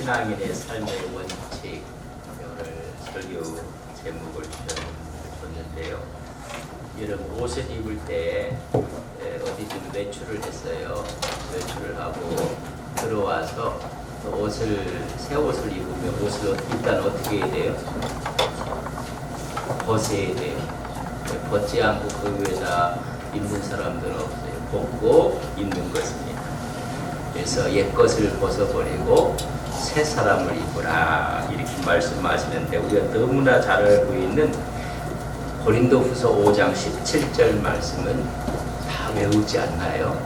신앙인의 삶의 원칙, 오늘 설교 제목을 줬는데요. 여러분 옷을 입을 때 어디든 외출을 했어요. 외출을 하고 들어와서 새 옷을 입으면 옷을 일단 어떻게 해야 돼요? 벗어야 돼요. 벗지 않고 그 위에다 입는 사람들은 없어요. 벗고 입는 것입니다. 그래서 옛 것을 벗어버리고 새 사람을 입으라 이렇게 말씀하시는데, 우리가 너무나 잘 알고 있는 고린도후서 5장 17절 말씀은 다 외우지 않나요?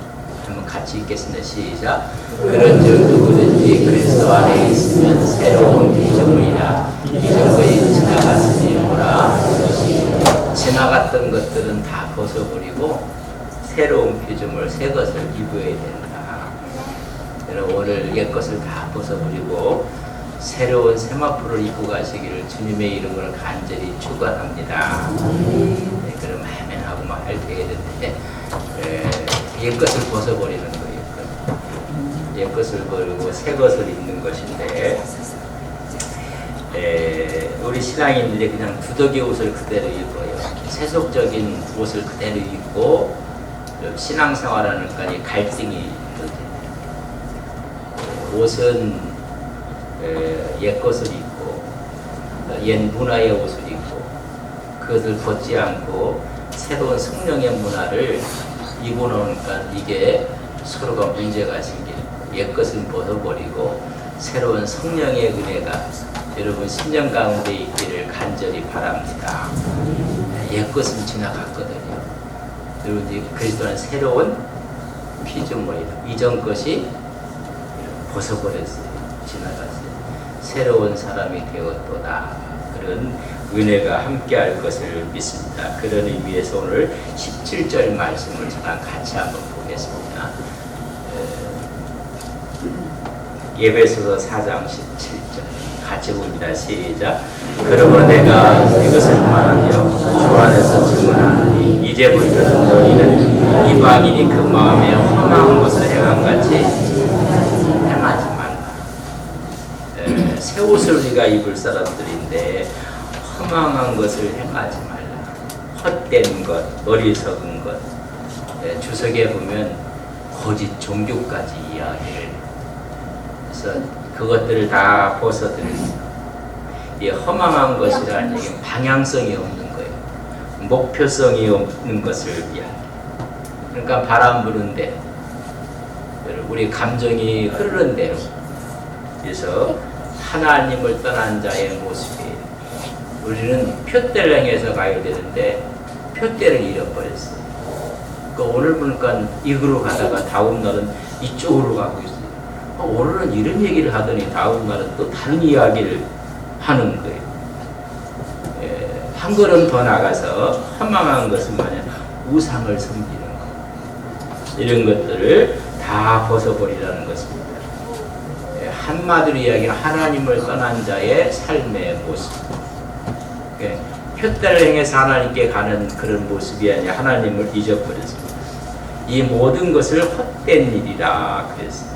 한번 같이 읽겠습니다. 시작. 그런즉 누구든지 그리스도 안에 있으면 새로운 피조물이라, 이전 것이 지나갔으니 보라, 지나갔던 것들은 다 벗어버리고 새로운 피조물, 새 것을 입어야 된다. 여러분, 오늘 옛 것을 다 벗어버리고 새로운 세마포를 입고 가시기를 주님의 이름으로 간절히 축원합니다. 네, 그럼 아멘하고 막 할 때였는데 옛 것을 벗어버리는 거예요. 옛 것을 버리고 새 것을 입는 것인데, 우리 신앙인들이 그냥 구더기 옷을 그대로 입어요. 세속적인 옷을 그대로 입고 신앙생활하는 것까지 갈등이 있거든요. 옷은 옛 것을 입고 옛 문화의 옷을 입고 그것을 벗지 않고 새로운 성령의 문화를 입어놓으니까 이게 서로가 문제가 생기는 거예요. 옛 것은 벗어버리고 새로운 성령의 은혜가 여러분 심령 가운데 있기를 간절히 바랍니다. 옛 것은 지나갔거든요. 여러분, 그리스도는 새로운 피조물이다. 이전 것이 벗어버렸어요. 지나갔어요. 새로운 사람이 되었도다. 그런 은혜가 함께할 것을 믿습니다. 그런 의미에서 오늘 17절 말씀을 저랑 같이 한번 보겠습니다. 에베소서 4장 17절 같이 봅니다. 시작. 그러므로 내가 이것을 말하며 주 안에서 증언하노니 이제부터 너희는 이방인이 그 마음에 험한 것을 행함같이 행하지 말라. 새 옷을 우리가 입을 사람들인데 허망한 것을 행하지 말라. 헛된 것, 어리석은 것. 주석에 보면 거짓 종교까지 이야기를. 그래서 그것들을 다 벗어들입니다. 이 허망한 것이라는 얘기는 방향성이 없는 거예요. 목표성이 없는 것을 이야기. 그러니까 바람 부는 대로, 우리 감정이 흐르는 대로. 그래서 하나님을 떠난 자의 모습이에요. 우리는 표대를 행해서 가야 되는데 표대를 잃어버렸어요. 그러니까 오늘 보니까 이으로 가다가 다음 날은 이쪽으로 가고 있어요. 오늘은 이런 얘기를 하더니 다음 날은 또 다른 이야기를 하는 거예요. 한 걸음 더 나가서 허망한 것은 뭐냐, 우상을 섬기는 것. 이런 것들을 다 벗어버리라는 것입니다. 한마디로 이야기하면 하나님을 떠난 자의 삶의 모습. 표대를 행해서 하나님께 가는 그런 모습이 아니라 하나님을 잊어버렸습니다. 이 모든 것을 헛된 일이라 그랬습니다.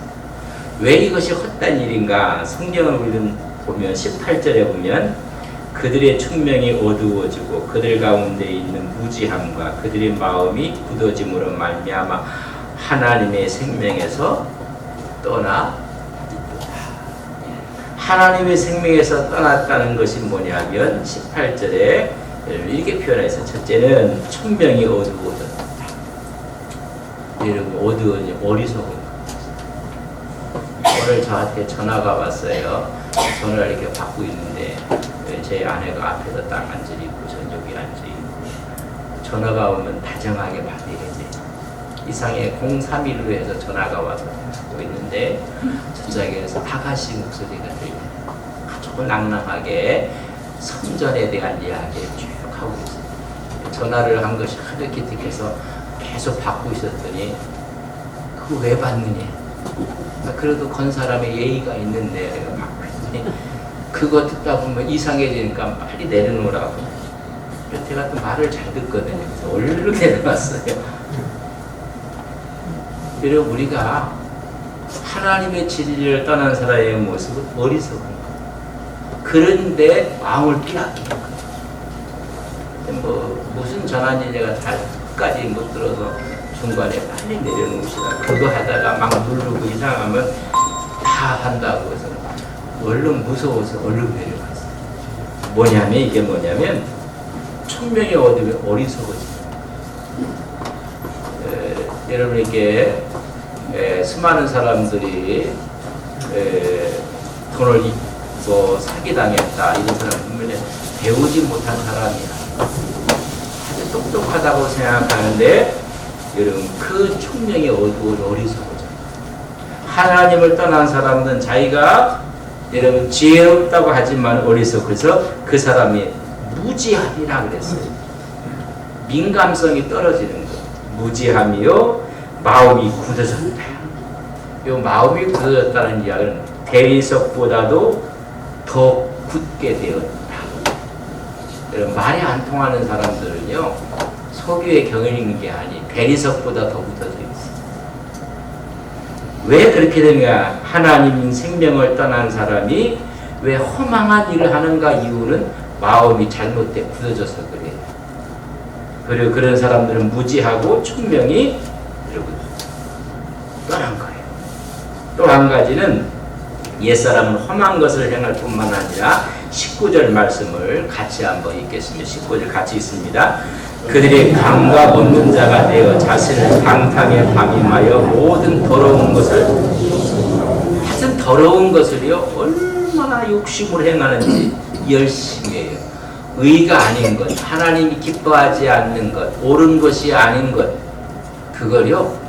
왜 이것이 헛된 일인가? 성경을 우리는 보면 18절에 보면 그들의 총명이 어두워지고 그들 가운데 있는 무지함과 그들의 마음이 굳어짐으로 말미암아 하나님의 생명에서 떠나 하나님의 생명에서 떠났다는 것이 뭐냐면 18절에 이렇게 표현해서 첫째는 총명이 어두워졌다. 여러분, 어두운 어리석은 것. 오늘 저한테 전화가 왔어요. 전화를 이렇게 받고 있는데 제 아내가 앞에서 딱 앉아있고 전 여기 앉아있고, 전화가 오면 다정하게 받아야 돼. 이상의 031로 해서 전화가 와서 하고 있는데 저쪽에서 아가씨 목소리가 들려요. 아주 낭낭하게 선전에 대한 이야기를 쭉 하고 있어요. 전화를 한 것이 하도 기특해서 계속 받고 있었더니 그거 왜 받느냐. 그래도 건 사람의 예의가 있는데 내가 받고 있더니 그거 듣다 보면 이상해지니까 빨리 내려놓으라고. 제가 또 말을 잘 듣거든요. 그래서 얼른 내려놨어요. 여러분, 우리가 하나님의 진리를 떠난 사람의 모습은 어리석은 것. 그런데 마음을 빼앗기는 것. 무슨 전환지 제가 다까지 못 들어서 중간에 빨리 내려놓으시다. 그거 하다가 막 누르고 이상하면 다 한다고 해서 얼른 무서워서 얼른 내려갔어요. 이게 뭐냐면 총명이 얻으면 어리석어져요. 여러분에게 수많은 사람들이 돈을 사기당했다 이런 사람은 분명히 배우지 못한 사람이야. 아주 똑똑하다고 생각하는데 여러분 그 총명이 어두운 어리석어져. 하나님을 떠난 사람은 자기가 여러분 지혜롭다고 하지만 어리석어서 그 사람이 무지함이라 그랬어요. 민감성이 떨어지는 거. 무지함이요 마음이 굳어졌다. 이 마음이 굳어졌다는 이야기는 대리석보다도 더 굳게 되었다. 여러분 말이 안 통하는 사람들은요 석유에 경을 게 아니 대리석보다 더 굳어져 있어요. 왜 그렇게 되냐? 하나님 생명을 떠난 사람이 왜 허망한 일을 하는가? 이유는 마음이 잘못돼 굳어져서 그래요. 그리고 그런 사람들은 무지하고 총명이 떠난 거예요. 또 한 가지는 옛사람은 험한 것을 행할 뿐만 아니라 19절 말씀을 같이 한번 읽겠습니다. 19절 같이 있습니다. 그들이 감각 없는 자가 되어 자신을 방탕에 방임하여 모든 더러운 것을 하여튼 더러운 것을요 얼마나 욕심을 행하는지 열심히 해요. 의가 아닌 것, 하나님이 기뻐하지 않는 것, 옳은 것이 아닌 것, 그걸요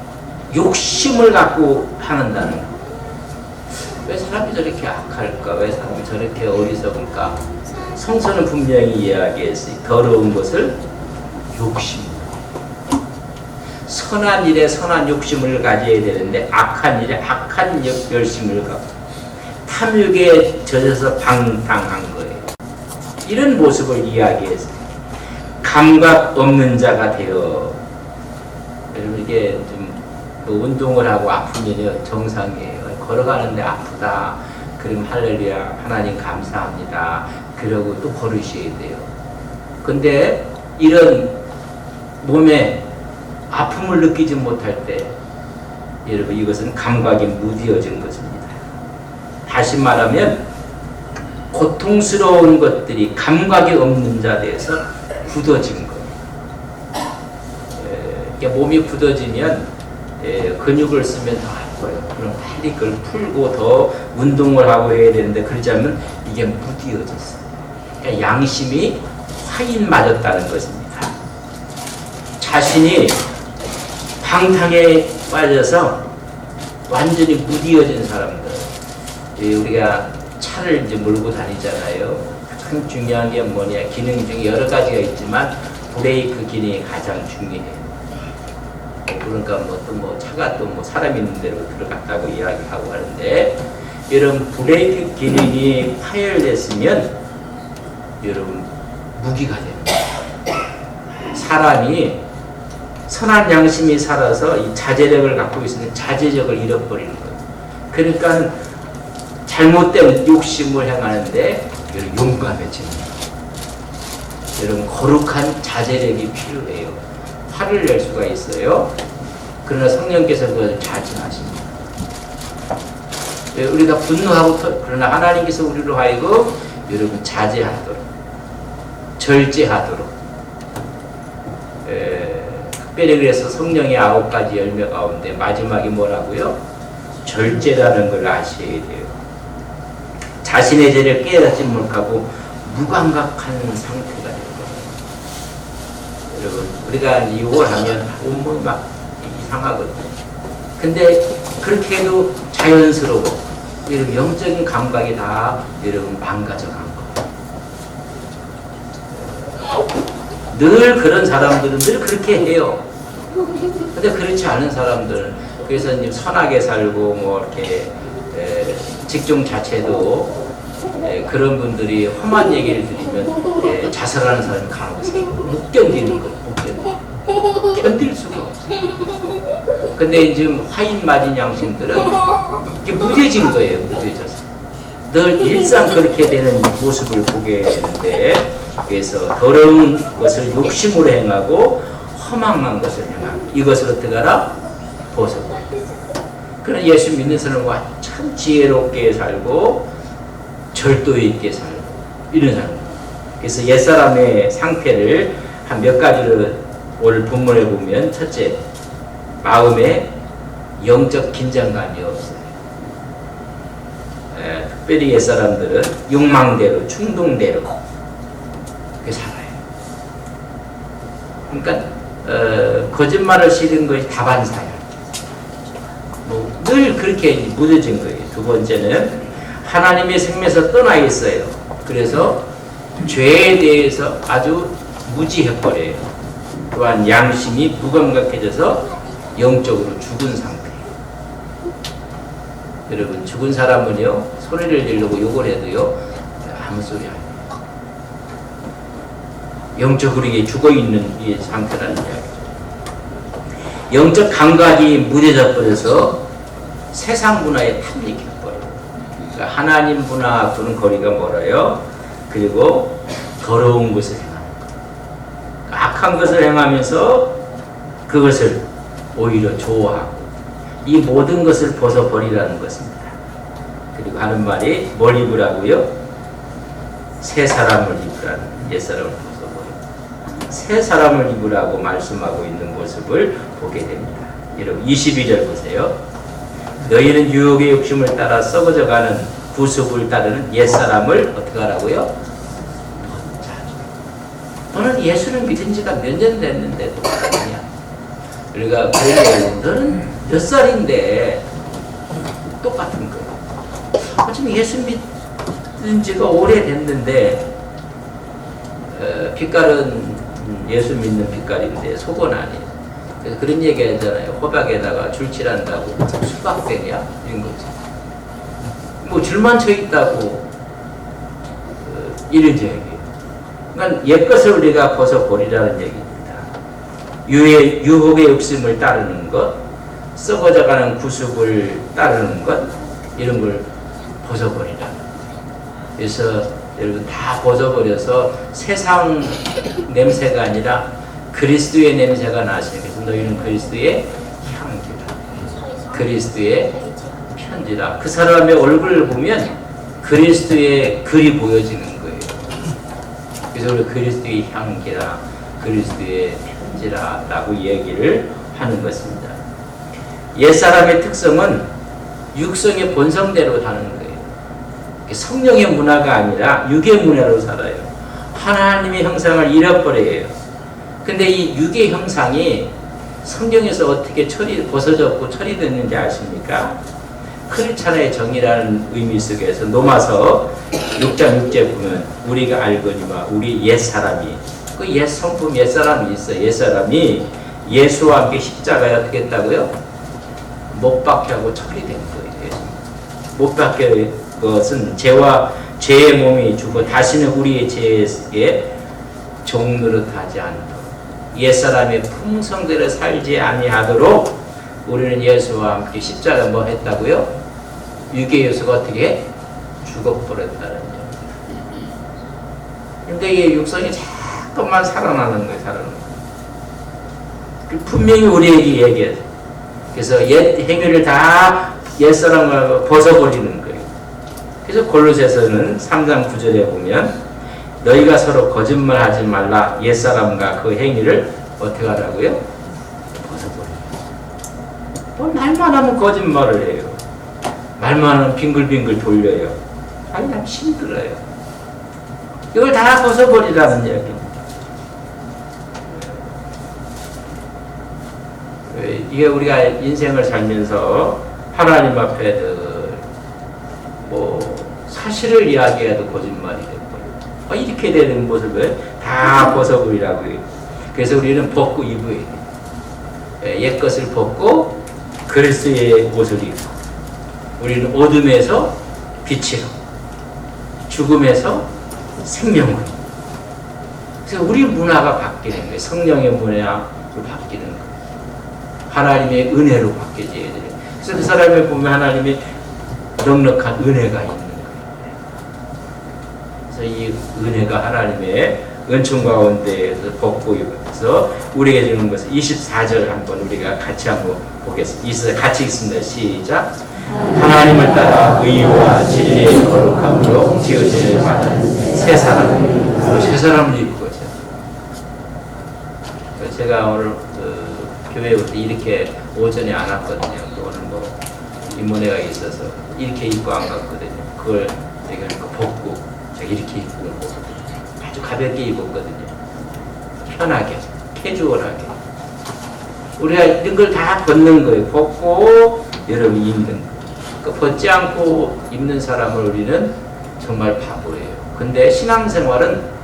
욕심을 갖고 하는다는 것. 왜 사람이 저렇게 악할까? 왜 사람이 저렇게 어리석을까? 성서는 분명히 이야기했어요. 더러운 것을 욕심. 선한 일에 선한 욕심을 가져야 되는데 악한 일에 악한 열심을 갖고 탐욕에 젖어서 방탕한 거예요. 이런 모습을 이야기했어요. 감각 없는 자가 되어. 여러분 이게 좀 운동을 하고 아프면요 정상이에요. 걸어가는데 아프다. 그럼 할렐루야 하나님 감사합니다. 그러고 또 걸으셔야 돼요. 근데 이런 몸에 아픔을 느끼지 못할 때 여러분 이것은 감각이 무디어진 것입니다. 다시 말하면 고통스러운 것들이 감각이 없는 자 돼서 굳어진 거예요. 몸이 굳어지면 근육을 쓰면 더 아파요. 그럼 빨리 그걸 풀고 더 운동을 하고 해야 되는데 그러지 않으면 이게 무디어졌어요. 그러니까 양심이 화인 맞았다는 것입니다. 자신이 방탕에 빠져서 완전히 무디어진 사람들. 우리가 차를 이제 몰고 다니잖아요. 가장 중요한 게 뭐냐? 기능 중에 여러 가지가 있지만 브레이크 기능이 가장 중요해요. 그러니까 차가 또 사람 있는 대로 들어갔다고 이야기하고 하는데 여러분 브레이크 기능이 파열됐으면 여러분 무기가 되는 거예요. 사람이 선한 양심이 살아서 이 자제력을 갖고 있으면 자제력을 잃어버리는 거예요. 그러니까 잘못된 욕심을 행하는데 여러분 용감해지는 거예요. 여러분 거룩한 자제력이 필요해요. 화를 낼 수가 있어요. 그러나 성령께서 그것을 자제하십니다. 우리가 분노하고 그러나 하나님께서 우리로 하여금 여러분 자제하도록 절제하도록 특별히 그래서 성령의 9가지 열매 가운데 마지막이 뭐라고요? 절제라는 걸 아셔야 돼요. 자신의 죄를 깨닫지 못하고 무감각한 상태가 되는 거예요. 여러분 우리가 욕을 하면 온몸이 막 이상하거든요. 근데 그렇게 해도 자연스러워. 여러분 영적인 감각이 다 여러분 망가져 간 거예요. 늘 그런 사람들은 늘 그렇게 해요. 근데 그렇지 않은 사람들은 그래서 이제 선하게 살고 이렇게 직종 자체도 그런 분들이 험한 얘기를 들으면 자살하는 사람이 간혹 있어요. 못 견디는 거예요. 못 견딜 수가 없어요. 근데 지금 화인 맞은 양심들은 이게 무뎌진 거예요. 무뎌져서 늘 일상 그렇게 되는 모습을 보게 되는데, 그래서 더러운 것을 욕심으로 행하고 허망한 것을 행하고 이것을 어떻게 하라? 벗어버려. 그런 예수 믿는 사람은 참 지혜롭게 살고 절도 있게 살고 이런 사람. 그래서 옛사람의 상태를 한 몇 가지로 오늘 본문에 보면, 첫째, 마음에 영적 긴장감이 없어요. 특별히 옛사람들은 욕망대로, 충동대로 그렇게 살아요. 그러니까 거짓말을 싫은 것이 다반사야. 늘 그렇게 묻어진 거예요. 두 번째는 하나님의 생명에서 떠나 있어요. 그래서 죄에 대해서 아주 무지해버려요. 또한 양심이 무감각해져서 영적으로 죽은 상태예요. 여러분, 죽은 사람은요, 소리를 지르고 욕을 해도요, 아무 소리 안 해요. 영적으로 이게 죽어있는 이 상태라는 이야기죠. 영적 감각이 무뎌져 버려서 세상 문화에 탐닉해버려요. 그러니까 하나님 문화하고는 거리가 멀어요. 그리고 더러운 것을 행하는 거예요. 악한 것을 행하면서 그것을 오히려 좋아하고 이 모든 것을 벗어버리라는 것입니다. 그리고 하는 말이 뭘 입으라고요? 새 사람을 입으라는, 옛사람을 벗어버리고 새 사람을 입으라고 말씀하고 있는 모습을 보게 됩니다. 여러분 22절 보세요. 너희는 유혹의 욕심을 따라 썩어져가는 구습을 따르는 옛사람을 어떻게 하라고요? 너는 예수를 믿은 지가 몇 년 됐는데도 아니야. 우리가 그래요. 너는 몇 살인데 똑같은 거야. 지금 예수 믿은 지가 오래됐는데 빛깔은 예수 믿는 빛깔인데 속은 아니에요. 그래서 그런 얘기 하잖아요. 호박에다가 줄칠한다고 수박되냐? 이런 거지. 뭐 줄만 쳐 있다고 이런 얘기예요. 그러니까 옛것을 우리가 벗어버리라는 얘기입니다. 유혹의 욕심을 따르는 것, 썩어져가는 구습을 따르는 것, 이런 걸 벗어버리라. 그래서 여러분 다 벗어버려서 세상 냄새가 아니라 그리스도의 냄새가 나시는, 그래서 너희는 그리스도의 향기라, 그리스도의 편지라. 그 사람의 얼굴을 보면 그리스도의 글이 보여지는 거예요. 그래서 우리 그리스도의 향기라, 그리스도의 편지라 라고 얘기를 하는 것입니다. 옛사람의 특성은 육성의 본성대로 사는 거예요. 성령의 문화가 아니라 육의 문화로 살아요. 하나님의 형상을 잃어버려요. 근데 이 육의 형상이 성경에서 어떻게 벗어졌고 처리됐는지 아십니까? 크리스찬의 정의라는 의미 속에서 로마서 6장 6절 보면 우리가 알거니와 우리 옛사람이, 그 옛 성품 옛사람이 있어요. 옛사람이 예수와 함께 십자가에 어떻게 했다고요? 못 박혀 하고 처리된 거예요. 못 박혀 것은 죄의 몸이 죽어 다시는 우리의 죄에 종노릇하지 않도록, 옛사람의 품성대로 살지 아니하도록 우리는 예수와 함께 십자가 뭐 했다고요? 육의 요소가 어떻게 죽어버렸다는 거예요. 근데 이 육성이 자꾸만 살아나는 거예요. 살아나는 거예요. 분명히 우리에게 얘기해요. 그래서 옛 행위를 다 옛사람을 벗어버리는 거예요. 그래서 골로새서는 3장 9절에 보면 너희가 서로 거짓말하지 말라, 옛사람과 그 행위를 어떻게 하라고요? 말만 하면 거짓말을 해요. 말만 하면 빙글빙글 돌려요. 아니, 참 힘들어요. 이걸 다 벗어버리라는 이야기입니다. 이게 우리가 인생을 살면서 하나님 앞에 뭐 사실을 이야기해도 거짓말이 되고 이렇게 되는 모습을 다 벗어버리라고 해요. 그래서 우리는 벗고 입어야 돼요. 옛 것을 벗고 그리스도의 옷을 입고, 우리는 어둠에서 빛으로, 죽음에서 생명으로. 그래서 우리 문화가 바뀌는 거예요. 성령의 문화로 바뀌는 거예요. 하나님의 은혜로 바뀌어져야 돼요. 그래서 그 사람을 보면 하나님의 넉넉한 은혜가 있는 거예요. 그래서 이 은혜가 하나님의 은총 가운데에서 벗고 입어서 우리에게 주는 것을 24절 한번 우리가 같이 한번 보겠습니다. 같이 읽습니다. 시작. 하나님을 따라 의와 진리의 거룩함으로 지어질 만한 새 사람을 입은 거죠. 제가 오늘 교회에 올 때 이렇게 오전에 안 왔거든요. 오늘 뭐 인문회가 있어서 이렇게 입고 안 갔거든요. 그걸 제가 벗고 제가 이렇게 입고 온 거거든요. 아주 가볍게 입었거든요. 편하게, 캐주얼하게. 우리가 이런 걸 다 벗는 거예요. 벗고 여러분이 입는 거예요. 그러니까 벗지 않고 입는 사람을 우리는 정말 바보예요. 근데 신앙생활은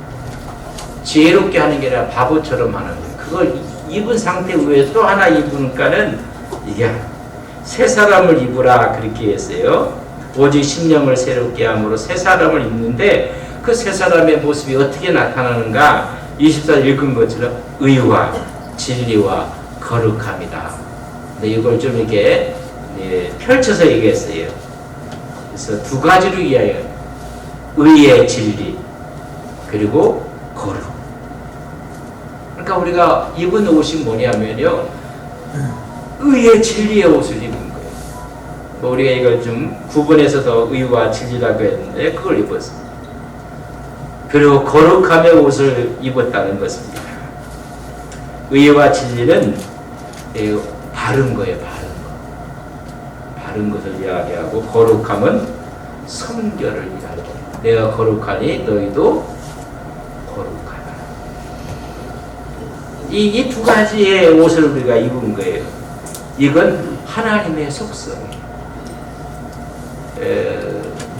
지혜롭게 하는 게 아니라 바보처럼 하는 거예요. 그걸 입은 상태 위에 또 하나 입으니까는 이게 새 사람을 입으라 그렇게 했어요. 오직 심령을 새롭게 함으로 새 사람을 입는데 그 새 사람의 모습이 어떻게 나타나는가 24절 읽은 것처럼 의와 진리와 거룩함이다. 근데 이걸 좀 이렇게 펼쳐서 얘기했어요. 그래서 두 가지로 이야기해요. 의의 진리 그리고 거룩. 그러니까 우리가 입은 옷이 뭐냐면요, 의의 진리의 옷을 입은 거예요. 뭐 우리가 이걸 좀 구분해서 더 의와 진리라고 했는데 그걸 입었습니다. 그리고 거룩함의 옷을 입었다는 것입니다. 의와 진리는 바른 거예요. 바른 것을 이야기하고, 거룩함은 성결을 이야기해요. 내가 거룩하니 너희도 거룩하라. 이 두 가지의 옷을 우리가 입은 거예요. 이건 하나님의 속성이에요.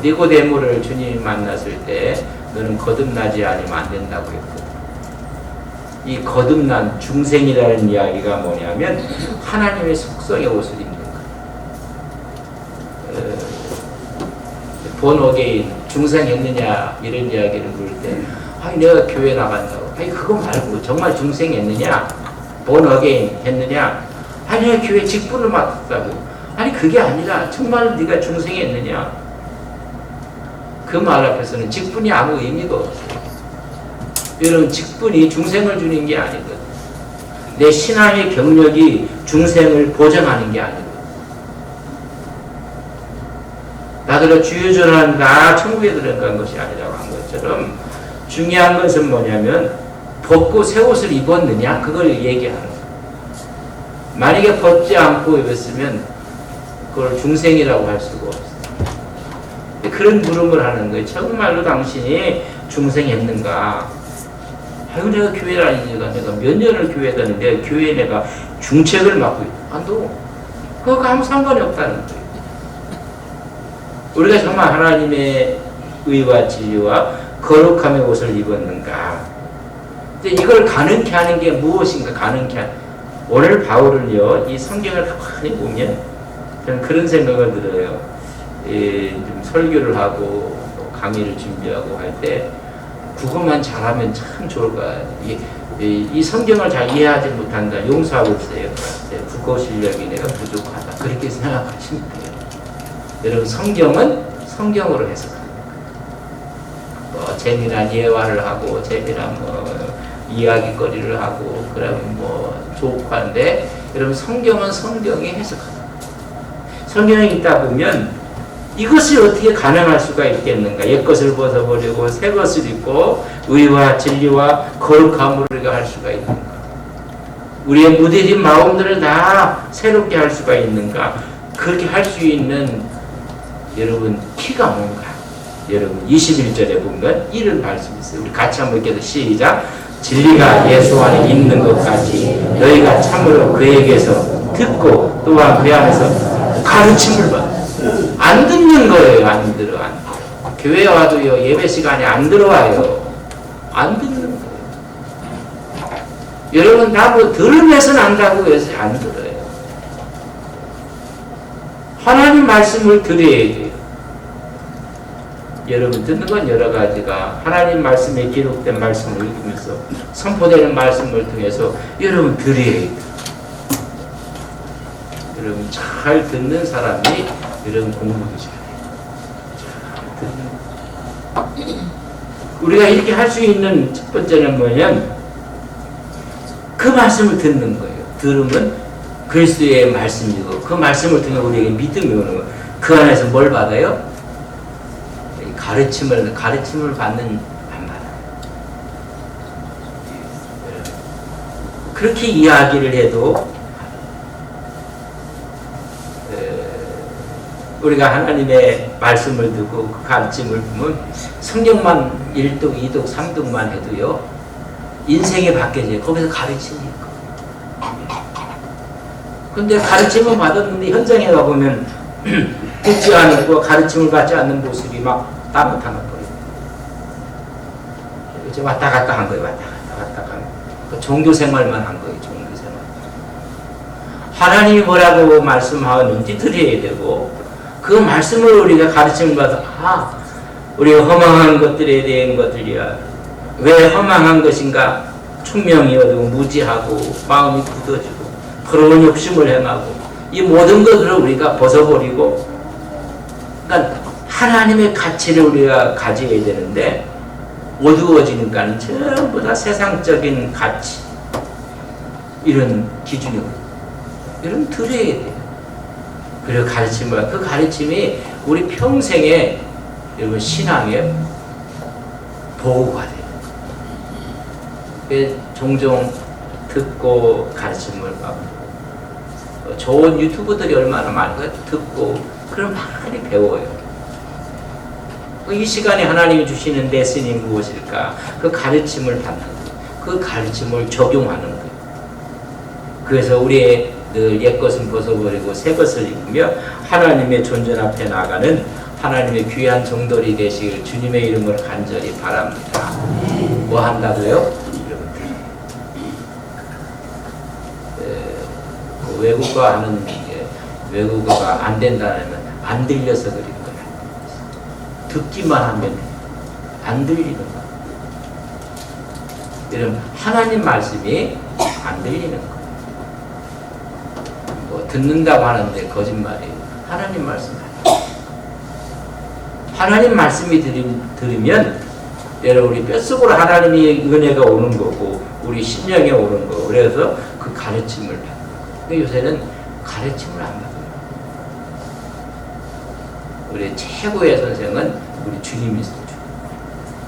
니고데모를 주님이 만났을 때 너는 거듭나지 않으면 안 된다고 했거든요. 이 거듭난 중생이라는 이야기가 뭐냐면 하나님의 속성의 옷을 입는 거예요. 본 어게인 중생했느냐 이런 이야기를 물을 때 아니 내가 교회 나간다고, 아니 그거 말고 정말 중생했느냐, 본 어게인 했느냐, 아니 내가 교회 직분을 맡았다고, 아니 그게 아니라 정말 네가 중생했느냐. 그 말 앞에서는 직분이 아무 의미가 없어요. 여러분, 직분이 중생을 주는 게 아니거든요. 내 신앙의 경력이 중생을 보장하는 게 아니거든요. 나더러 주여 전한다 천국에 들어간 것이 아니라고 한 것처럼 중요한 것은 뭐냐면 벗고 새 옷을 입었느냐 그걸 얘기하는 거예요. 만약에 벗지 않고 입었으면 그걸 중생이라고 할 수가 없어요. 그런 물음을 하는 거예요. 정말로 당신이 중생했는가? 아유 내가 교회 다니니까 내가 몇 년을 교회 다니는데 교회에 내가 중책을 맡고 있다. 안 돼. 그거 아무 상관이 없다는 거예요. 우리가 정말 하나님의 의와 진리와 거룩함의 옷을 입었는가? 근데 이걸 가능케 하는 게 무엇인가? 가능케 하는. 오늘 바울은요, 이 성경을 가만히 보면 저는 그런 생각을 들어요. 좀 설교를 하고 강의를 준비하고 할 때 국어만 잘하면 참 좋을 것 같아요. 이 성경을 잘 이해하지 못한다. 용서하고 있어요. 국어 실력이 내가 부족하다. 그렇게 생각하시면 돼요. 여러분, 성경은 성경으로 해석합니다. 뭐 재미난 예화를 하고 재미난 이야기거리를 하고 그러면 좋고한데 여러분, 성경은 성경이 해석합니다. 성경에 있다 보면 이것이 어떻게 가능할 수가 있겠는가? 옛것을 벗어버리고 새 것을 입고 의와 진리와 거룩함을 우리가 할 수가 있는가? 우리의 무뎌진 마음들을 다 새롭게 할 수가 있는가? 그렇게 할 수 있는 여러분 키가 뭔가? 여러분 21절에 보면 이런 말씀이 있어요. 우리 같이 한번 읽어서 시작. 진리가 예수 안에 있는 것 같이 너희가 참으로 그에게서 듣고 또한 그 안에서 가르침을 받아. 안 듣는 거예요. 안 들어. 교회 와도요, 예배 시간에 안 들어와요. 안 듣는 거예요. 여러분 다 들으면서 안다고 해서 안 들어요. 하나님 말씀을 들어야 돼요. 여러분 듣는 건 여러 가지가 하나님 말씀에 기록된 말씀을 읽으면서 선포되는 말씀을 통해서 여러분 들어야 돼요. 그럼 잘 듣는 사람이 이런 공부도 잘해요. 잘 듣는 우리가 이렇게 할 수 있는 첫 번째는 뭐냐면 그 말씀을 듣는 거예요. 들으면 그리스도의 말씀이고 그 말씀을 통해 우리에게 믿음이 오는 거예요. 그 안에서 뭘 받아요? 가르침을 받는 안 받아요. 그렇게 이야기를 해도 우리가 하나님의 말씀을 듣고 그 가르침을 보면 성경만 1독, 2독, 3독만 해도요 인생이 바뀌어져요. 거기서 가르침이 있고. 근데 가르침을 받았는데 현장에 가보면 듣지 않고 가르침을 받지 않는 모습이 막 나타나버려요. 이제 왔다 갔다 한 거예요. 왔다 갔다 한 거예요. 그 종교 생활만 한 거예요. 종교 생활. 하나님이 뭐라고 말씀하는지 들어야 되고 그 말씀을 우리가 가르침을 받아 우리가 허망한 것들에 대한 것들이야. 왜 허망한 것인가? 총명이 어두고 무지하고 마음이 굳어지고 그런 욕심을 행하고 이 모든 것을 우리가 벗어버리고 그러니까 하나님의 가치를 우리가 가져야 되는데 어두워지니까 전부 다 세상적인 가치 이런 기준이 이런 들어야 돼요. 그리고 가르침을 그 가르침이 우리 평생에 여러분 신앙의 보호가 돼요. 종종 듣고 가르침을 받고 좋은 유튜브들이 얼마나 많은가 듣고 그럼 많이 배워요. 이 시간에 하나님이 주시는 레슨이 무엇일까? 그 가르침을 받는 거예요. 그 가르침을 적용하는 거예요. 그래서 우리의 늘 옛것은 벗어버리고 새것을 입으며 하나님의 존전 앞에 나가는 하나님의 귀한 종들이 되시길 주님의 이름으로 간절히 바랍니다. 뭐 한다고요? 외국어 하는 게 외국어가 안 된다면 안 들려서 그런 거야. 듣기만 하면 안 들리는 거야. 이런 하나님 말씀이 안 들리는 거야. 뭐 듣는다고 하는데 거짓말이에요. 하나님 말씀. 하나님 말씀이 들으면 여러분 우리 뼛속으로 하나님의 은혜가 오는 거고 우리 심령에 오는 거고 그래서 그 가르침을 받는 거예요. 요새는 가르침을 안 받아요. 우리 최고의 선생은 우리 주님이세요.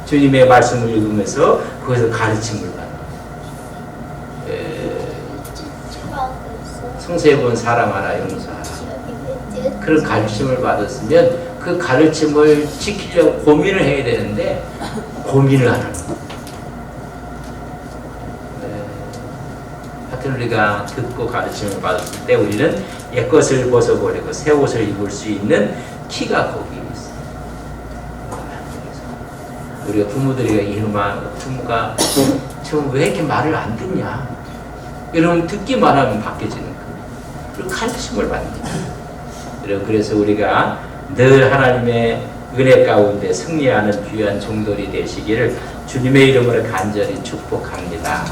주님의 말씀을 읽으면서 거기서 가르침을 받는 거예요. 성세본 사랑하라 용서하라 그런 가르침을 받았으면 그 가르침을 지키려고 고민을 해야 되는데 고민을 안 하는 거예요. 하여튼 우리가 듣고 가르침을 받았을 때 우리는 옛것을 벗어버리고 새 옷을 입을 수 있는 키가 거기 있어요. 우리가 부모들이 부모가 지금 왜 이렇게 말을 안 듣냐 이러면 듣기만 하면 바뀌어지는 거예요. 그리고 가르침을 받습니다. 그래서 우리가 늘 하나님의 은혜 가운데 승리하는 귀한 종들이 되시기를 주님의 이름으로 간절히 축복합니다.